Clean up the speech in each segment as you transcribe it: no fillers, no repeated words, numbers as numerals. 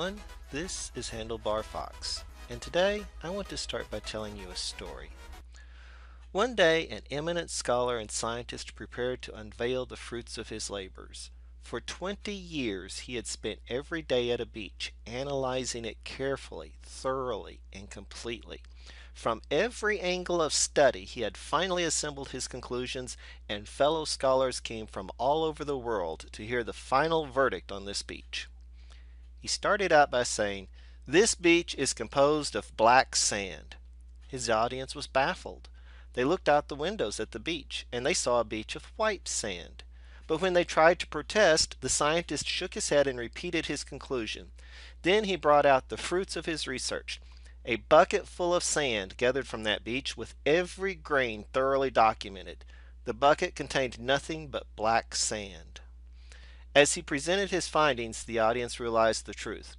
everyone, this is Handlebar Fox, and today I want to start by telling you a story. One day an eminent scholar and scientist prepared to unveil the fruits of his labors. For 20 years he had spent every day at a beach, analyzing it carefully, thoroughly, and completely. From every angle of study he had finally assembled his conclusions, and fellow scholars came from all over the world to hear the final verdict on this beach. He started out by saying, "This beach is composed of black sand." His audience was baffled. They looked out the windows at the beach, and they saw a beach of white sand. But when they tried to protest, the scientist shook his head and repeated his conclusion. Then he brought out the fruits of his research. A bucket full of sand gathered from that beach with every grain thoroughly documented. The bucket contained nothing but black sand. As he presented his findings, the audience realized the truth.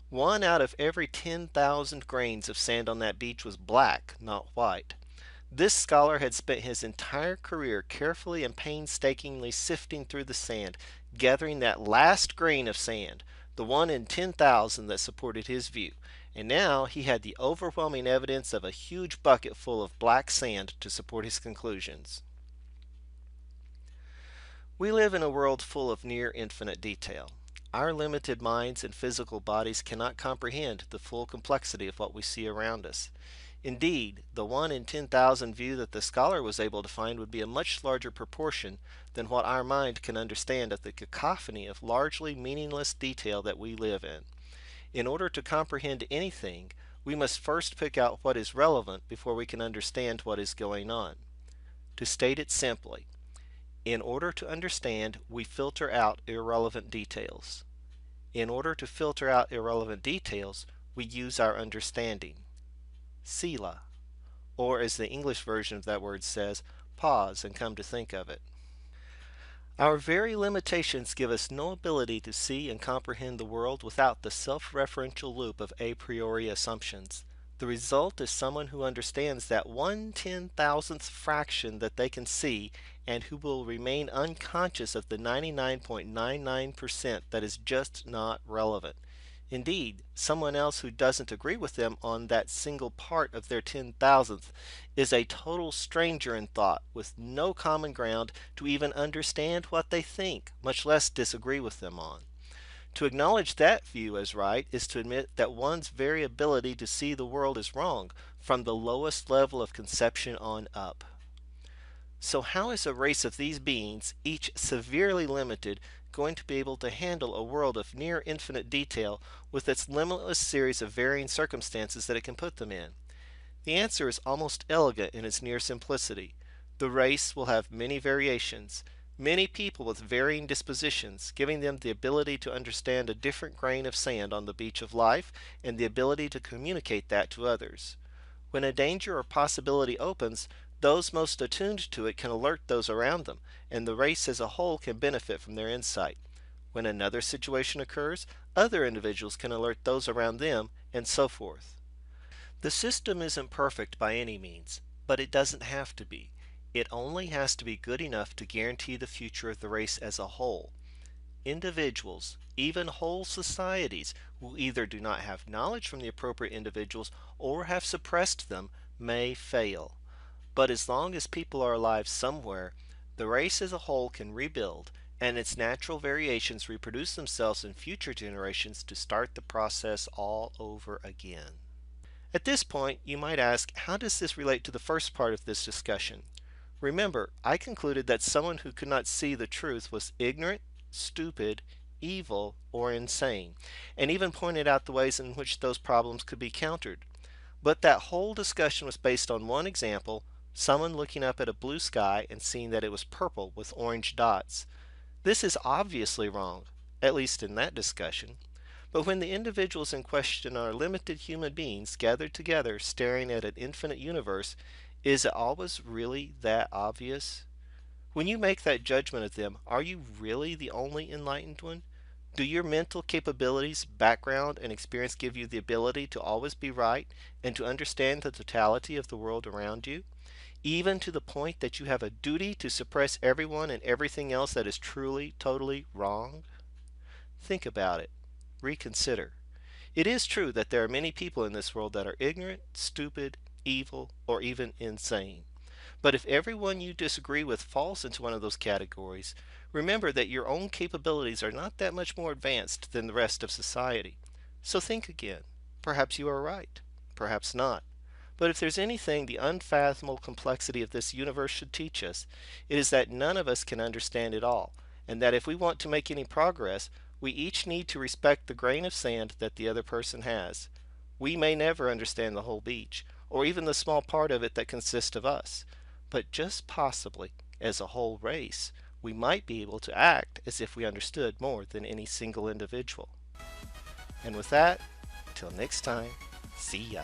1 out of every 10,000 grains of sand on that beach was black, not white. This scholar had spent his entire career carefully and painstakingly sifting through the sand, gathering that last grain of sand, the 1 in 10,000 that supported his view, and now he had the overwhelming evidence of a huge bucket full of black sand to support his conclusions. We live in a world full of near infinite detail. Our limited minds and physical bodies cannot comprehend the full complexity of what we see around us. Indeed, the 1 in 10,000 view that the scholar was able to find would be a much larger proportion than what our mind can understand of the cacophony of largely meaningless detail that we live in. In order to comprehend anything, we must first pick out what is relevant before we can understand what is going on. To state it simply, in order to understand, we filter out irrelevant details. In order to filter out irrelevant details, we use our understanding. Sila, or as the English version of that word says, pause and come to think of it. Our very limitations give us no ability to see and comprehend the world without the self-referential loop of a priori assumptions. The result is someone who understands that 1/10,000th fraction that they can see and who will remain unconscious of the 99.99% that is just not relevant. Indeed, someone else who doesn't agree with them on that single part of their 10,000th is a total stranger in thought with no common ground to even understand what they think, much less disagree with them on. To acknowledge that view as right is to admit that one's very ability to see the world is wrong from the lowest level of conception on up. So how is a race of these beings, each severely limited, going to be able to handle a world of near infinite detail with its limitless series of varying circumstances that it can put them in? The answer is almost elegant in its near simplicity. The race will have many variations, many people with varying dispositions, giving them the ability to understand a different grain of sand on the beach of life and the ability to communicate that to others. When a danger or possibility opens, those most attuned to it can alert those around them, and the race as a whole can benefit from their insight. When another situation occurs, other individuals can alert those around them, and so forth. The system isn't perfect by any means, but it doesn't have to be. It only has to be good enough to guarantee the future of the race as a whole. Individuals, even whole societies, who either do not have knowledge from the appropriate individuals or have suppressed them, may fail. But as long as people are alive somewhere, the race as a whole can rebuild, and its natural variations reproduce themselves in future generations to start the process all over again. At this point, you might ask, how does this relate to the first part of this discussion? Remember, I concluded that someone who could not see the truth was ignorant, stupid, evil, or insane, and even pointed out the ways in which those problems could be countered. But that whole discussion was based on one example, someone looking up at a blue sky and seeing that it was purple with orange dots. This is obviously wrong, at least in that discussion. But when the individuals in question are limited human beings gathered together staring at an infinite universe, is it always really that obvious? When you make that judgment of them, are you really the only enlightened one? Do your mental capabilities, background, and experience give you the ability to always be right and to understand the totality of the world around you, even to the point that you have a duty to suppress everyone and everything else that is truly, totally wrong? Think about it. Reconsider. It is true that there are many people in this world that are ignorant, stupid, evil, or even insane. But if everyone you disagree with falls into one of those categories, remember that your own capabilities are not that much more advanced than the rest of society. So think again. Perhaps you are right. Perhaps not. But if there's anything the unfathomable complexity of this universe should teach us, it is that none of us can understand it all, and that if we want to make any progress, we each need to respect the grain of sand that the other person has. We may never understand the whole beach, or even the small part of it that consists of us, but just possibly, as a whole race, we might be able to act as if we understood more than any single individual. And with that, till next time, see ya.